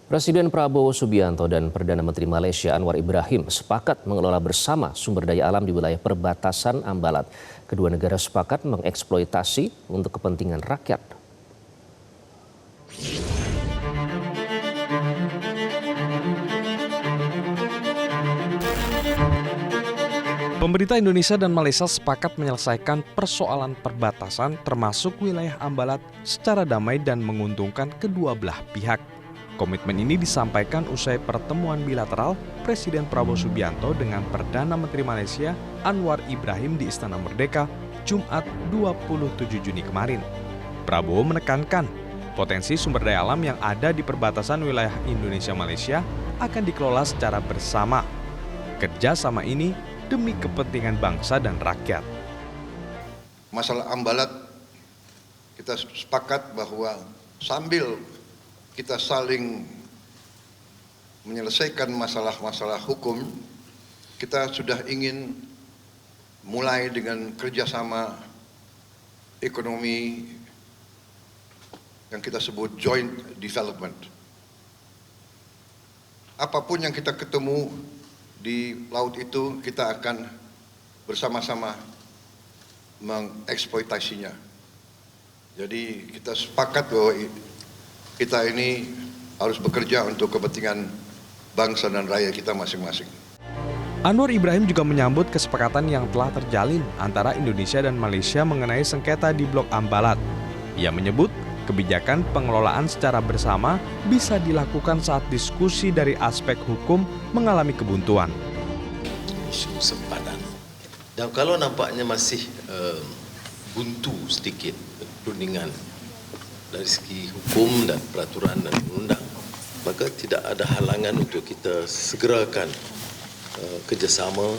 Presiden Prabowo Subianto dan Perdana Menteri Malaysia Anwar Ibrahim sepakat mengelola bersama sumber daya alam di wilayah perbatasan Ambalat. Kedua negara sepakat mengeksploitasi untuk kepentingan rakyat. Pemerintah Indonesia dan Malaysia sepakat menyelesaikan persoalan perbatasan termasuk wilayah Ambalat secara damai dan menguntungkan kedua belah pihak. Komitmen ini disampaikan usai pertemuan bilateral Presiden Prabowo Subianto dengan Perdana Menteri Malaysia Anwar Ibrahim di Istana Merdeka Jumat 27 Juni kemarin. Prabowo menekankan potensi sumber daya alam yang ada di perbatasan wilayah Indonesia-Malaysia akan dikelola secara bersama. Kerjasama ini demi kepentingan bangsa dan rakyat. Masalah Ambalat, kita sepakat bahwa sambil kita saling menyelesaikan masalah-masalah hukum, kita sudah ingin mulai dengan kerjasama ekonomi yang kita sebut joint development. Apapun yang kita ketemu di laut itu, kita akan bersama-sama mengeksploitasinya. Jadi kita sepakat bahwa kita ini harus bekerja untuk kepentingan bangsa dan rakyat kita masing-masing. Anwar Ibrahim juga menyambut kesepakatan yang telah terjalin antara Indonesia dan Malaysia mengenai sengketa di Blok Ambalat. Ia menyebut kebijakan pengelolaan secara bersama bisa dilakukan saat diskusi dari aspek hukum mengalami kebuntuan. Isu sempadan. Dan kalau nampaknya masih buntu sedikit perundingan dari segi hukum dan peraturan dan undang, maka tidak ada halangan untuk kita segerakan kerjasama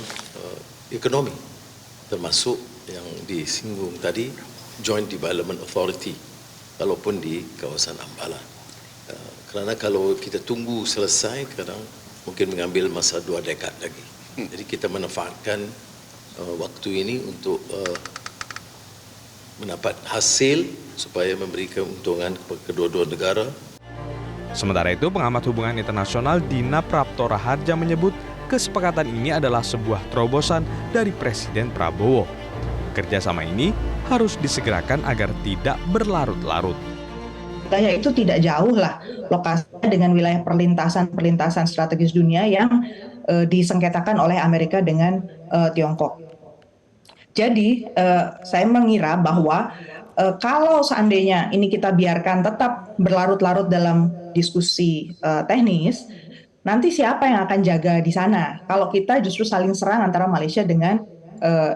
ekonomi, termasuk yang disinggung tadi, Joint Development Authority, walaupun di kawasan Ambalat. Kerana kalau kita tunggu selesai, kadang mungkin mengambil masa 2 dekad lagi. Jadi kita manfaatkan waktu ini untuk mendapat hasil supaya memberi keuntungan kepada kedua-dua negara. Sementara itu, pengamat hubungan internasional Dina Prapto Raharja menyebut kesepakatan ini adalah sebuah terobosan dari Presiden Prabowo. Kerjasama ini harus disegerakan agar tidak berlarut-larut. Wilayah itu tidak jauh lah lokasinya dengan wilayah perlintasan strategis dunia yang disengketakan oleh Amerika dengan Tiongkok. Jadi saya mengira bahwa kalau seandainya ini kita biarkan tetap berlarut-larut dalam diskusi teknis, nanti siapa yang akan jaga di sana? Kalau kita justru saling serang antara Malaysia dengan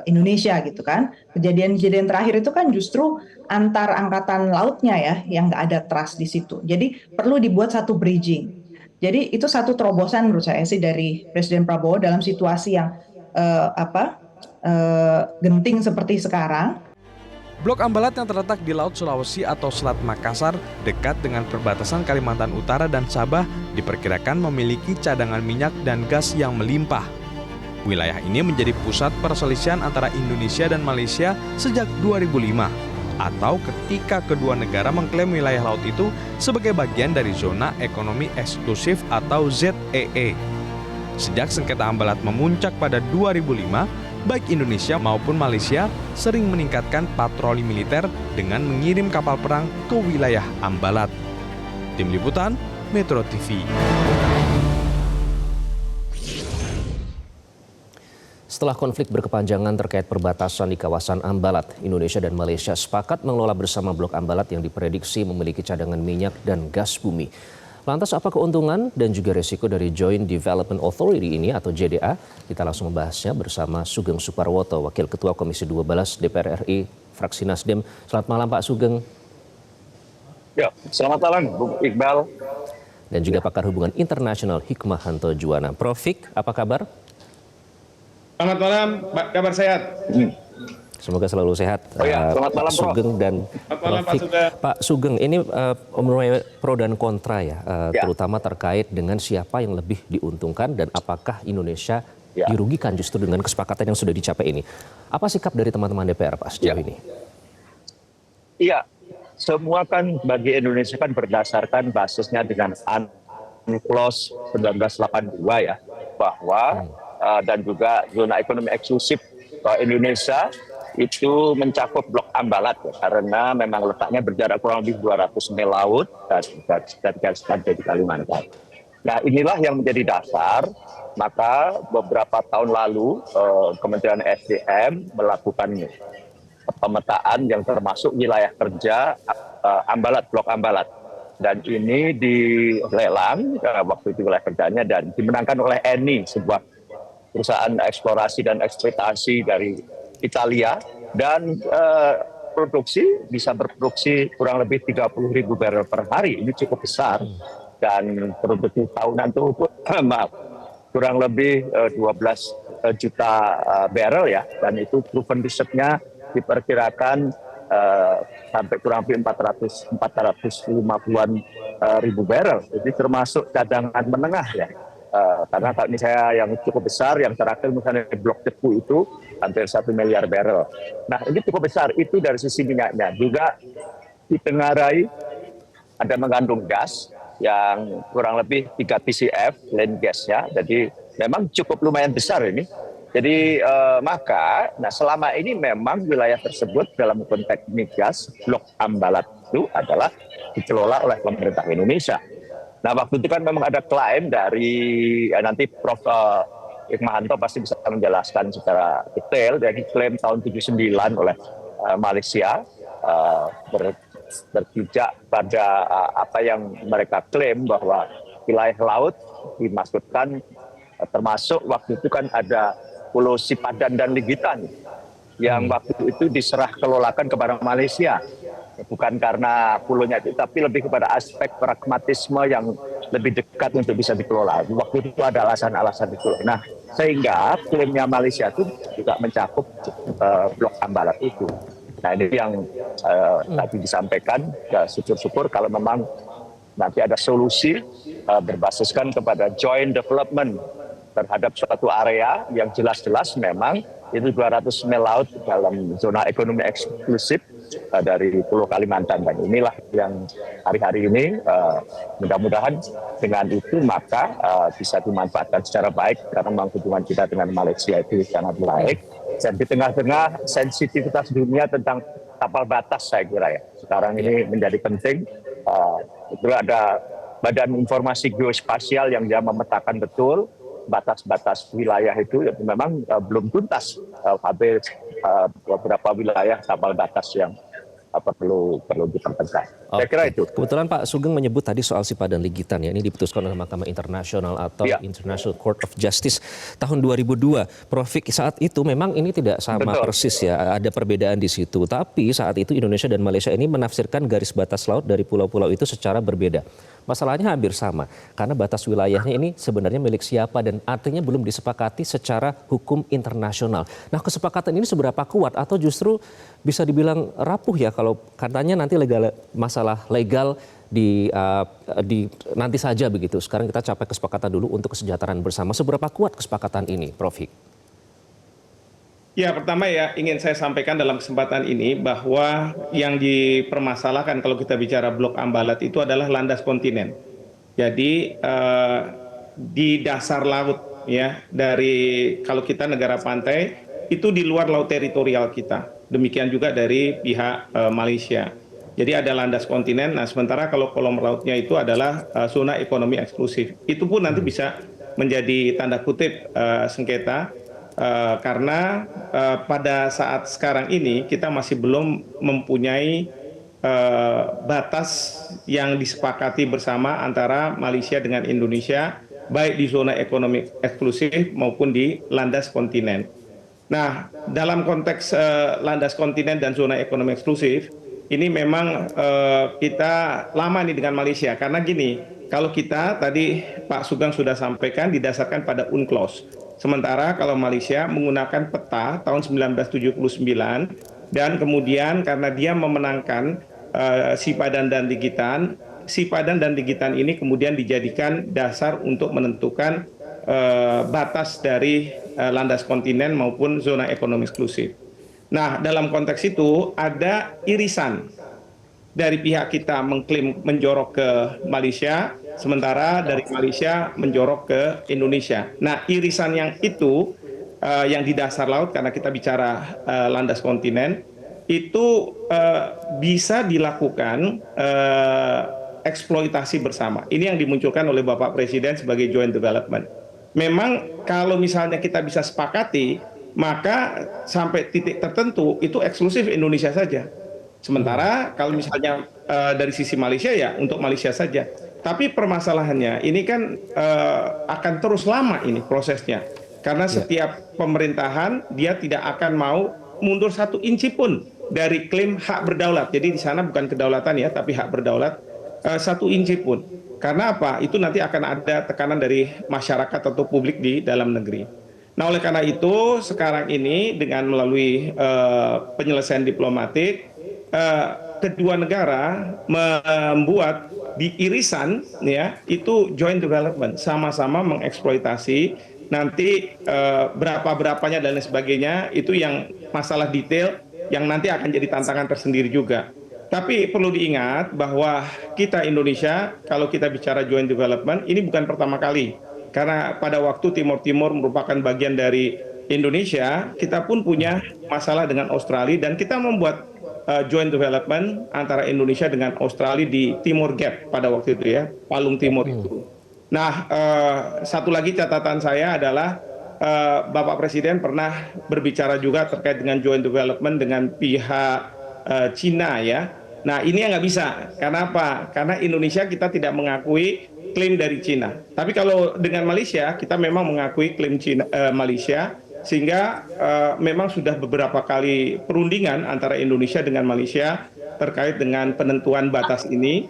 Indonesia gitu kan. Kejadian-kejadian terakhir itu kan justru antar angkatan lautnya ya yang nggak ada trust di situ. Jadi perlu dibuat satu bridging. Jadi itu satu terobosan menurut saya sih dari Presiden Prabowo dalam situasi yang genting seperti sekarang. Blok Ambalat yang terletak di Laut Sulawesi atau Selat Makassar dekat dengan perbatasan Kalimantan Utara dan Sabah diperkirakan memiliki cadangan minyak dan gas yang melimpah. Wilayah ini menjadi pusat perselisihan antara Indonesia dan Malaysia sejak 2005 atau ketika kedua negara mengklaim wilayah laut itu sebagai bagian dari zona ekonomi eksklusif atau ZEE. Sejak sengketa Ambalat memuncak pada 2005, baik Indonesia maupun Malaysia sering meningkatkan patroli militer dengan mengirim kapal perang ke wilayah Ambalat. Tim Liputan, Metro TV. Setelah konflik berkepanjangan terkait perbatasan di kawasan Ambalat, Indonesia dan Malaysia sepakat mengelola bersama Blok Ambalat yang diprediksi memiliki cadangan minyak dan gas bumi. Lantas apa keuntungan dan juga resiko dari Joint Development Authority ini atau JDA? Kita langsung membahasnya bersama Sugeng Suparwoto, Wakil Ketua Komisi 12 DPR RI, fraksi Nasdem. Selamat malam Pak Sugeng. Ya, selamat malam Bu Iqbal. Dan juga pakar hubungan internasional Hikmahanto Juwana. Prof. Hik, apa kabar? Selamat malam, Pak. Kabar sehat. Semoga selalu sehat. Selamat malam, Pak Sugeng dan Prof. Hik. Pak Sugeng, ini menuai pro dan kontra ya, terutama terkait dengan siapa yang lebih diuntungkan dan apakah Indonesia dirugikan justru dengan kesepakatan yang sudah dicapai ini. Apa sikap dari teman-teman DPR Pak sejauh ini? Iya, semua kan bagi Indonesia kan berdasarkan basisnya dengan UNCLOS 1982 ya, bahwa dan juga zona ekonomi eksklusif Indonesia itu mencakup blok Ambalat ya, karena memang letaknya berjarak kurang lebih 200 mil laut dari garis pantai di Kalimantan. Nah, inilah yang menjadi dasar. Maka beberapa tahun lalu Kementerian SDM melakukan pemetaan yang termasuk wilayah kerja Ambalat, blok Ambalat. Dan ini dilelang waktu itu wilayah kerjanya dan dimenangkan oleh Eni, sebuah perusahaan eksplorasi dan eksploitasi dari Italia, dan bisa berproduksi kurang lebih 30.000 barrel per hari. Ini cukup besar, dan produksi tahunan itu kurang lebih 12 juta barrel ya, dan itu proven reserve-nya diperkirakan sampai kurang lebih 450-an ribu barrel. Jadi termasuk cadangan menengah ya. Karena kalau ini saya yang cukup besar, yang terakhir misalnya blok Cepu itu hampir 1 miliar barrel. Nah, ini cukup besar, itu dari sisi minyaknya. Juga ditengarai ada mengandung gas yang kurang lebih 3 TCF land gas ya. Jadi memang cukup lumayan besar ini. Jadi selama ini memang wilayah tersebut dalam konteks migas blok Ambalat itu adalah dikelola oleh pemerintah Indonesia. Nah, waktu itu kan memang ada klaim dari nanti Prof. Hikmahanto pasti bisa menjelaskan secara detail, dari klaim tahun 79 oleh Malaysia berpijak pada apa yang mereka klaim bahwa wilayah laut dimaksudkan, termasuk waktu itu kan ada Pulau Sipadan dan Ligitan yang waktu itu diserah kelolakan kepada Malaysia. Bukan karena pulaunya itu, tapi lebih kepada aspek pragmatisme yang lebih dekat untuk bisa dikelola. Waktu itu ada alasan-alasan itu. Nah, sehingga klaimnya Malaysia itu juga mencakup blok Ambalat itu. Nah, ini yang tadi disampaikan, syukur-syukur kalau memang nanti ada solusi berbasiskan kepada joint development terhadap suatu area yang jelas-jelas memang itu 200 mil laut dalam zona ekonomi eksklusif dari Pulau Kalimantan. Dan inilah yang hari-hari ini mudah-mudahan dengan itu maka bisa dimanfaatkan secara baik, karena memang hubungan kita dengan Malaysia itu sangat baik. Dan di tengah-tengah sensitivitas dunia tentang tapal batas, saya kira ya, sekarang ini menjadi penting. Itu ada Badan Informasi Geospasial yang dia memetakan betul batas-batas wilayah itu memang belum tuntas. Hampir beberapa wilayah tapal batas yang perlu dipertegas. Saya kira itu. Kebetulan Pak Sugeng menyebut tadi soal Sipadan Ligitan ya, ini diputuskan oleh Mahkamah Internasional atau International Court of Justice tahun 2002. Prof. Saat itu memang ini tidak sama persis ya, ada perbedaan di situ. Tapi saat itu Indonesia dan Malaysia ini menafsirkan garis batas laut dari pulau-pulau itu secara berbeda. Masalahnya hampir sama, karena batas wilayahnya ini sebenarnya milik siapa dan artinya belum disepakati secara hukum internasional. Nah, kesepakatan ini seberapa kuat atau justru bisa dibilang rapuh ya, kalau katanya nanti masalah legal di nanti saja begitu. Sekarang kita capai kesepakatan dulu untuk kesejahteraan bersama. Seberapa kuat kesepakatan ini, Prof. Hik? Ya, pertama ya ingin saya sampaikan dalam kesempatan ini bahwa yang dipermasalahkan kalau kita bicara blok Ambalat itu adalah landas kontinen. Jadi di dasar laut ya, dari kalau kita negara pantai itu di luar laut teritorial kita. Demikian juga dari pihak Malaysia. Jadi ada landas kontinen. Nah, sementara kalau kolom lautnya itu adalah zona ekonomi eksklusif. Itu pun nanti bisa menjadi tanda kutip sengketa. Karena pada saat sekarang ini kita masih belum mempunyai batas yang disepakati bersama antara Malaysia dengan Indonesia, baik di zona ekonomi eksklusif maupun di landas kontinen. Nah, dalam konteks landas kontinen dan zona ekonomi eksklusif, ini memang kita lama nih dengan Malaysia. Karena gini, kalau kita tadi Pak Sugeng sudah sampaikan didasarkan pada UNCLOS. Sementara kalau Malaysia menggunakan peta tahun 1979 dan kemudian karena dia memenangkan Sipadan dan Ligitan, Sipadan dan Ligitan ini kemudian dijadikan dasar untuk menentukan batas dari landas kontinen maupun zona ekonomi eksklusif. Nah, dalam konteks itu ada irisan dari pihak kita mengklaim menjorok ke Malaysia, sementara dari Malaysia menjorok ke Indonesia. Nah, irisan yang itu yang di dasar laut, karena kita bicara landas kontinen, itu bisa dilakukan eksploitasi bersama. Ini yang dimunculkan oleh Bapak Presiden sebagai joint development. Memang kalau misalnya kita bisa sepakati, maka sampai titik tertentu itu eksklusif Indonesia saja. Sementara kalau misalnya dari sisi Malaysia ya untuk Malaysia saja. Tapi permasalahannya ini kan akan terus lama ini prosesnya. Karena setiap pemerintahan dia tidak akan mau mundur 1 inci pun dari klaim hak berdaulat. Jadi di sana bukan kedaulatan ya, tapi hak berdaulat 1 inci pun. Karena apa? Itu nanti akan ada tekanan dari masyarakat atau publik di dalam negeri. Nah, oleh karena itu sekarang ini dengan melalui penyelesaian diplomatik, kedua negara membuat di irisan ya itu joint development, sama-sama mengeksploitasi. Nanti berapanya dan lain sebagainya itu yang masalah detail yang nanti akan jadi tantangan tersendiri juga. Tapi perlu diingat bahwa kita Indonesia kalau kita bicara joint development ini bukan pertama kali. Karena pada waktu Timur Timur merupakan bagian dari Indonesia, kita pun punya masalah dengan Australia dan kita membuat joint development antara Indonesia dengan Australia di Timor Gap pada waktu itu ya, Palung Timur itu. Nah, satu lagi catatan saya adalah Bapak Presiden pernah berbicara juga terkait dengan joint development dengan pihak Cina ya. Nah, ini yang nggak bisa. Karena apa? Karena Indonesia kita tidak mengakui klaim dari Cina. Tapi kalau dengan Malaysia, kita memang mengakui klaim Cina, Malaysia, sehingga memang sudah beberapa kali perundingan antara Indonesia dengan Malaysia terkait dengan penentuan batas ini.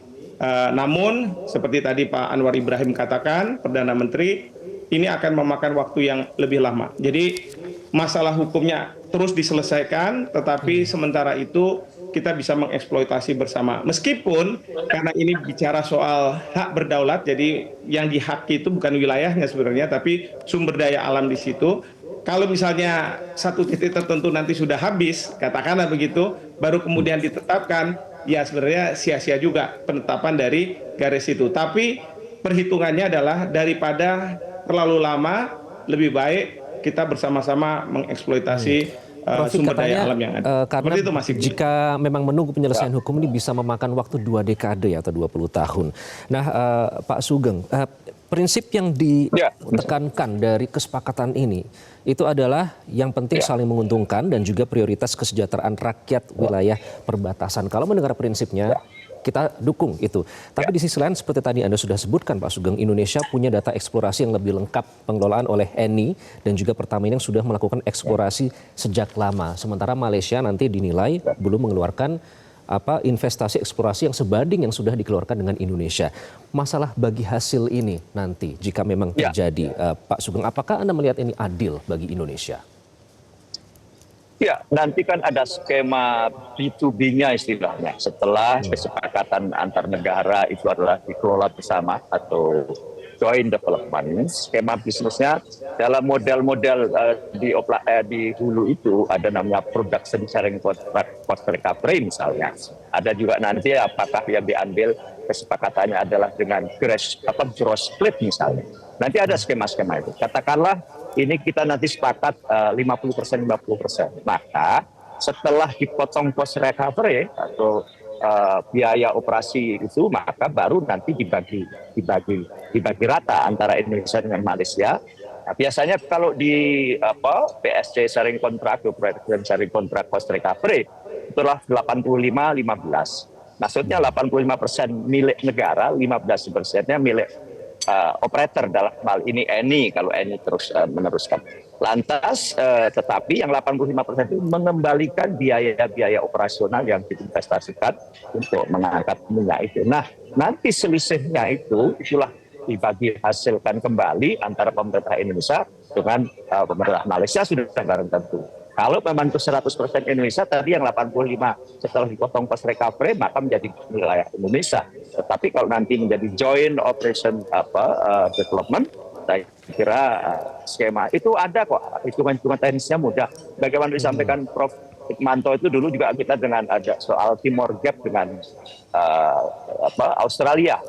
Namun, seperti tadi Pak Anwar Ibrahim katakan, Perdana Menteri, ini akan memakan waktu yang lebih lama. Jadi, masalah hukumnya terus diselesaikan, tetapi sementara itu kita bisa mengeksploitasi bersama. Meskipun karena ini bicara soal hak berdaulat, jadi yang dihaki itu bukan wilayahnya sebenarnya, tapi sumber daya alam di situ. Kalau misalnya satu titik tertentu nanti sudah habis, katakanlah begitu, baru kemudian ditetapkan, ya sebenarnya sia-sia juga penetapan dari garis itu. Tapi perhitungannya adalah daripada terlalu lama, lebih baik kita bersama-sama mengeksploitasi sumber daya alam yang ada. Karena itu masih jika memang menunggu penyelesaian hukum ini bisa memakan waktu 2 dekade atau 20 tahun. Nah, Pak Sugeng, prinsip yang ditekankan dari kesepakatan ini itu adalah yang penting saling menguntungkan dan juga prioritas kesejahteraan rakyat wilayah perbatasan. Kalau mendengar prinsipnya, kita dukung itu. Tapi di sisi lain seperti tadi Anda sudah sebutkan Pak Sugeng, Indonesia punya data eksplorasi yang lebih lengkap pengelolaan oleh ENI dan juga Pertamina yang sudah melakukan eksplorasi sejak lama. Sementara Malaysia nanti dinilai belum mengeluarkan investasi eksplorasi yang sebanding yang sudah dikeluarkan dengan Indonesia. Masalah bagi hasil ini nanti jika memang terjadi, Pak Sugeng, apakah Anda melihat ini adil bagi Indonesia? Ya, nanti kan ada skema B2B-nya istilahnya. Setelah kesepakatan antar negara itu adalah dikelola bersama atau joint development, skema bisnisnya dalam model-model di hulu itu ada namanya production sharing contract cost recovery misalnya. Ada juga nanti apakah yang diambil kesepakatannya adalah dengan gross split misalnya. Nanti ada skema-skema itu. Katakanlah ini kita nanti sepakat 50%, 50%. Maka setelah dipotong cost recovery atau biaya operasi itu, maka baru nanti dibagi rata antara Indonesia dengan Malaysia. Nah, biasanya kalau di PSC sharing contract, production sharing contract cost recovery, itulah 85-15. Maksudnya 85% milik negara, 15%-nya milik operator dalam hal ini ENI kalau ENI terus meneruskan. Lantas tetapi yang 85% itu mengembalikan biaya-biaya operasional yang diinvestasikan untuk mengangkat minyak itu. Nah, nanti selisihnya itulah dibagi hasilkan kembali antara pemerintah Indonesia dengan pemerintah Malaysia sudah barang tentu. Kalau memang itu 100% Indonesia, tadi yang 85 setelah dipotong cost recovery maka menjadi wilayah Indonesia. Tetapi kalau nanti menjadi joint operation development, saya kira skema itu ada kok, hitungan teknisnya mudah. Bagaimana disampaikan Prof. Hikmanto itu dulu juga kita dengan ada soal Timor Gap dengan Australia.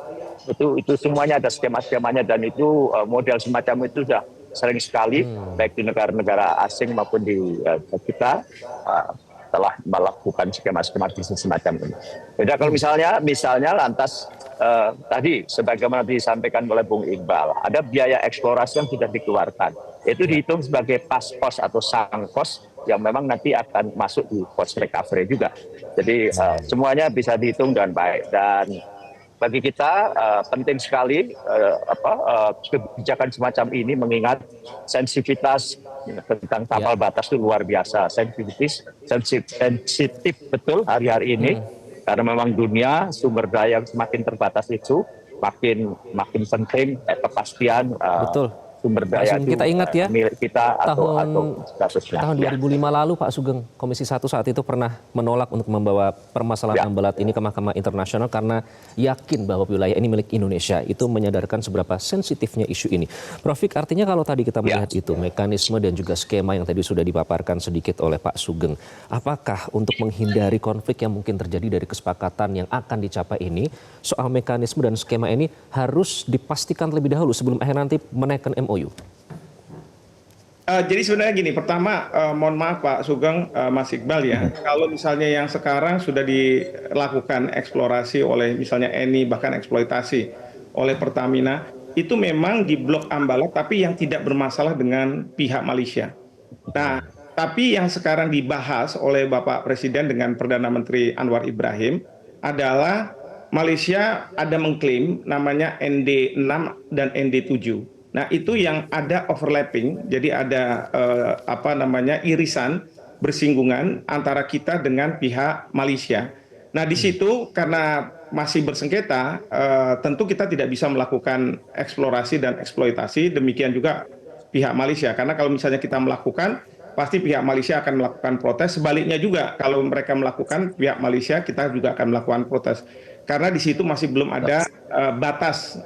Itu semuanya ada skema-skemanya, dan itu model semacam itu sudah sering sekali baik di negara-negara asing maupun di kita telah melakukan skema-skema bisnis semacam ini. Beda kalau misalnya lantas tadi sebagaimana disampaikan oleh Bung Iqbal, ada biaya eksplorasi yang sudah dikeluarkan. Itu dihitung sebagai pas cost atau sunk cost yang memang nanti akan masuk di cost recovery juga. Jadi semuanya bisa dihitung dengan baik, dan bagi kita penting sekali kebijakan semacam ini, mengingat sensitivitas tentang tapal batas itu luar biasa, sensitif betul hari-hari ini, karena memang dunia sumber daya yang semakin terbatas itu makin penting kepastian sumber daya itu kita ingat ya, milik kita atau kasusnya. Tahun 2005 lalu Pak Sugeng, Komisi 1 saat itu pernah menolak untuk membawa permasalahan Ambalat ini ke Mahkamah Internasional karena yakin bahwa wilayah ini milik Indonesia. Itu menyadarkan seberapa sensitifnya isu ini. Prof Fik, artinya kalau tadi kita melihat itu, mekanisme dan juga skema yang tadi sudah dipaparkan sedikit oleh Pak Sugeng, apakah untuk menghindari konflik yang mungkin terjadi dari kesepakatan yang akan dicapai ini, soal mekanisme dan skema ini harus dipastikan terlebih dahulu sebelum akhir nanti menaikkan MOU? Jadi sebenarnya gini, pertama mohon maaf Pak Sugeng, Mas Iqbal ya, kalau misalnya yang sekarang sudah dilakukan eksplorasi oleh misalnya Eni, bahkan eksploitasi oleh Pertamina, itu memang di Blok Ambalat tapi yang tidak bermasalah dengan pihak Malaysia. Nah, tapi yang sekarang dibahas oleh Bapak Presiden dengan Perdana Menteri Anwar Ibrahim adalah Malaysia ada mengklaim namanya ND6 dan ND7. Nah, itu yang ada overlapping, jadi ada irisan bersinggungan antara kita dengan pihak Malaysia. Nah, di situ karena masih bersengketa, tentu kita tidak bisa melakukan eksplorasi dan eksploitasi, demikian juga pihak Malaysia. Karena kalau misalnya kita melakukan, pasti pihak Malaysia akan melakukan protes. Sebaliknya juga, kalau mereka melakukan, pihak Malaysia, kita juga akan melakukan protes. Karena di situ masih belum ada batas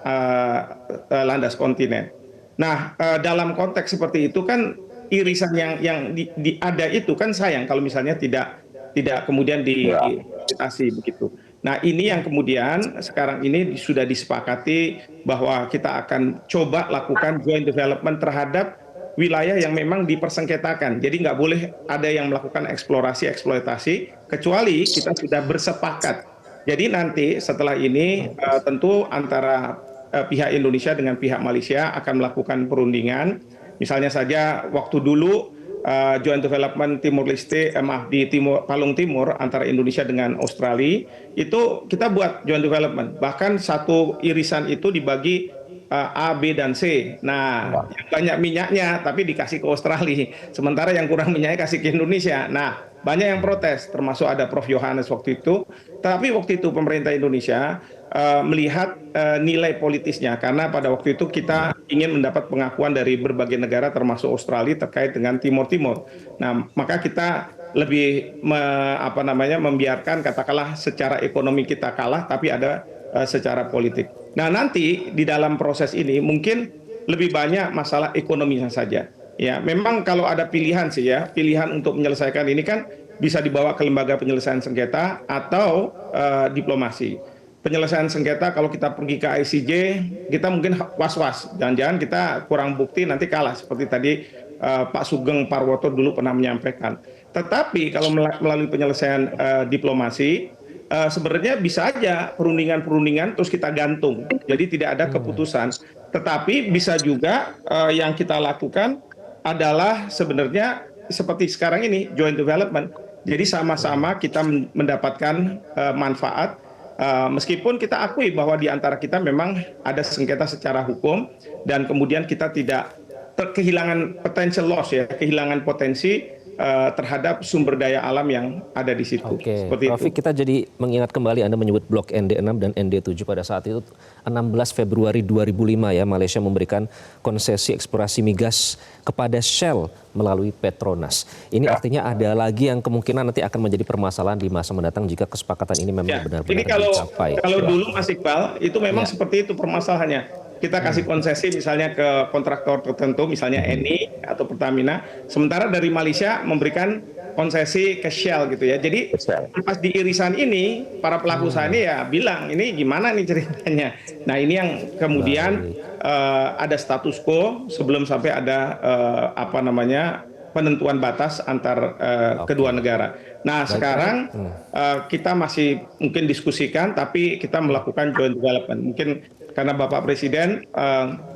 landas kontinen. Nah, dalam konteks seperti itu kan irisan yang ada itu kan sayang kalau misalnya tidak kemudian diatasi begitu. Nah, ini yang kemudian sekarang ini sudah disepakati bahwa kita akan coba lakukan joint development terhadap wilayah yang memang dipersengketakan. Jadi nggak boleh ada yang melakukan eksplorasi, eksploitasi, kecuali kita sudah bersepakat. Jadi nanti setelah ini tentu antara pihak Indonesia dengan pihak Malaysia akan melakukan perundingan. Misalnya saja waktu dulu joint development Timor Leste, di Palung Timur antara Indonesia dengan Australia, itu kita buat joint development. Bahkan satu irisan itu dibagi A, B, dan C. Nah, yang banyak minyaknya tapi dikasih ke Australia. Sementara yang kurang minyaknya kasih ke Indonesia. Nah, banyak yang protes, termasuk ada Prof. Yohanes waktu itu. Tapi waktu itu pemerintah Indonesia melihat nilai politisnya, karena pada waktu itu kita ingin mendapat pengakuan dari berbagai negara termasuk Australia terkait dengan Timor. Nah, maka kita lebih membiarkan katakanlah secara ekonomi kita kalah, tapi ada secara politik. Nah, nanti di dalam proses ini mungkin lebih banyak masalah ekonominya saja. Ya, memang kalau ada pilihan sih ya, pilihan untuk menyelesaikan ini kan bisa dibawa ke lembaga penyelesaian sengketa atau diplomasi. Penyelesaian sengketa kalau kita pergi ke ICJ, kita mungkin was-was, jangan-jangan kita kurang bukti nanti kalah seperti tadi Pak Sugeng Parwoto dulu pernah menyampaikan. Tetapi kalau melalui penyelesaian diplomasi, sebenarnya bisa aja perundingan terus kita gantung, jadi tidak ada keputusan. Tetapi bisa juga yang kita lakukan adalah sebenarnya seperti sekarang ini joint development. Jadi sama-sama kita mendapatkan manfaat, meskipun kita akui bahwa di antara kita memang ada sengketa secara hukum dan kemudian kita tidak kehilangan potential loss ya, kehilangan potensi terhadap sumber daya alam yang ada di situ. Oke, Prof. Kita jadi mengingat kembali Anda menyebut blok ND6 dan ND7 pada saat itu 16 Februari 2005 ya, Malaysia memberikan konsesi eksplorasi migas kepada Shell melalui Petronas. Ini artinya ada lagi yang kemungkinan nanti akan menjadi permasalahan di masa mendatang jika kesepakatan ini memang benar-benar dicapai. Kalau dulu Mas Iqbal itu memang seperti itu permasalahannya. Kita kasih konsesi misalnya ke kontraktor tertentu, misalnya Eni atau Pertamina, sementara dari Malaysia memberikan konsesi ke Shell gitu ya. Jadi pas di irisan ini para pelaku usaha ini ya bilang ini gimana nih ceritanya. Nah ini yang kemudian ada status quo sebelum sampai ada penentuan batas antar kedua negara. Nah sekarang kita masih mungkin diskusikan, tapi kita melakukan joint development. Mungkin karena Bapak Presiden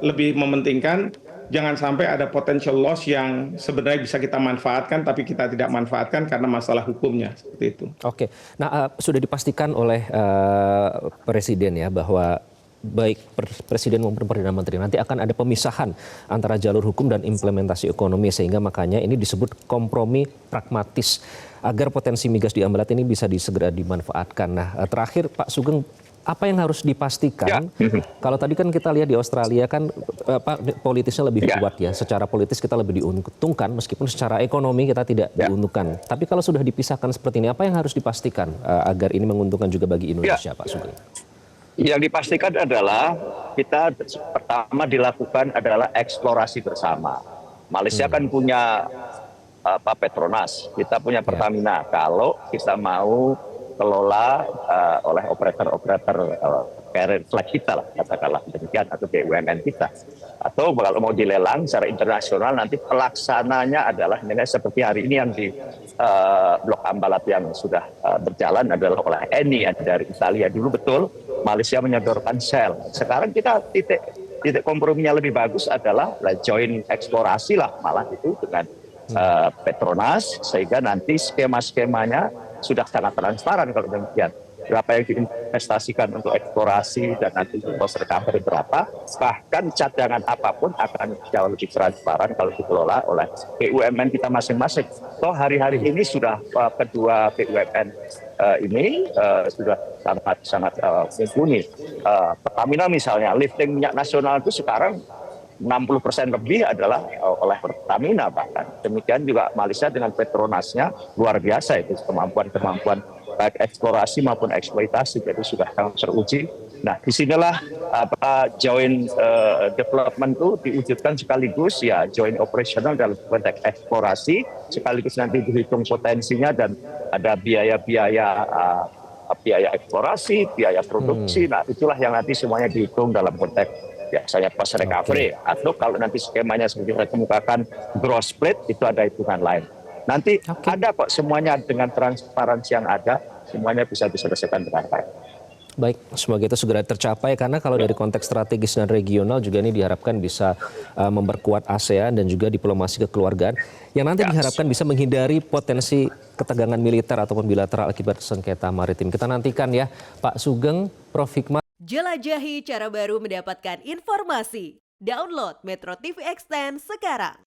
lebih mementingkan jangan sampai ada potential loss yang sebenarnya bisa kita manfaatkan, tapi kita tidak manfaatkan karena masalah hukumnya seperti itu. Oke, nah sudah dipastikan oleh Presiden ya bahwa baik Presiden maupun Perdana Menteri nanti akan ada pemisahan antara jalur hukum dan implementasi ekonomi, sehingga makanya ini disebut kompromi pragmatis agar potensi migas di Ambalat ini bisa segera dimanfaatkan. Nah terakhir Pak Sugeng, apa yang harus dipastikan? Kalau tadi kan kita lihat di Australia kan politisnya lebih kuat ya. Secara politis kita lebih diuntungkan meskipun secara ekonomi kita tidak diuntungkan. Tapi kalau sudah dipisahkan seperti ini, apa yang harus dipastikan agar ini menguntungkan juga bagi Indonesia, Pak Sugeng? Yang dipastikan adalah kita pertama dilakukan adalah eksplorasi bersama. Malaysia kan punya Petronas, kita punya Pertamina. Kalau kita mau kelola oleh operator parent flag kita lah, katakanlah demikian, atau BUMN kita, atau kalau mau dilelang secara internasional nanti pelaksananya adalah seperti hari ini yang di Blok Ambalat yang sudah berjalan adalah oleh Eni dari Italia. Dulu betul Malaysia menyodorkan Shell. Sekarang kita titik komprominya lebih bagus adalah joint eksplorasi lah malah itu dengan Petronas, sehingga nanti skema-skemanya sudah sangat transparan kalau demikian. Berapa yang diinvestasikan untuk eksplorasi dan nanti cost recovery berapa, bahkan cadangan apapun akan jauh lebih transparan kalau dikelola oleh BUMN kita masing-masing. Toh hari-hari ini sudah kedua BUMN ini sudah sangat mumpuni. Pertamina misalnya, lifting minyak nasional itu sekarang 60% lebih adalah oleh Pertamina bahkan. Demikian juga Malaysia dengan Petronasnya luar biasa itu kemampuan baik eksplorasi maupun eksploitasi, jadi sudah sangat teruji. Nah disinilah joint development itu diwujudkan sekaligus ya joint operational dalam konteks eksplorasi, sekaligus nanti dihitung potensinya dan ada biaya eksplorasi, biaya produksi. Nah itulah yang nanti semuanya dihitung dalam konteks biasanya cost recovery, atau kalau nanti skemanya seperti saya kemukakan gross split itu ada hitungan lain. Nanti ada kok semuanya dengan transparansi yang ada, semuanya bisa diselesaikan dengan baik. Baik, semoga itu segera tercapai karena kalau dari konteks strategis dan regional juga ini diharapkan bisa memperkuat ASEAN dan juga diplomasi kekeluargaan yang nanti diharapkan bisa menghindari potensi ketegangan militer ataupun bilateral akibat sengketa maritim. Kita nantikan ya Pak Sugeng, Prof. Hikmat. Jelajahi cara baru mendapatkan informasi. Download Metro TV Extend sekarang.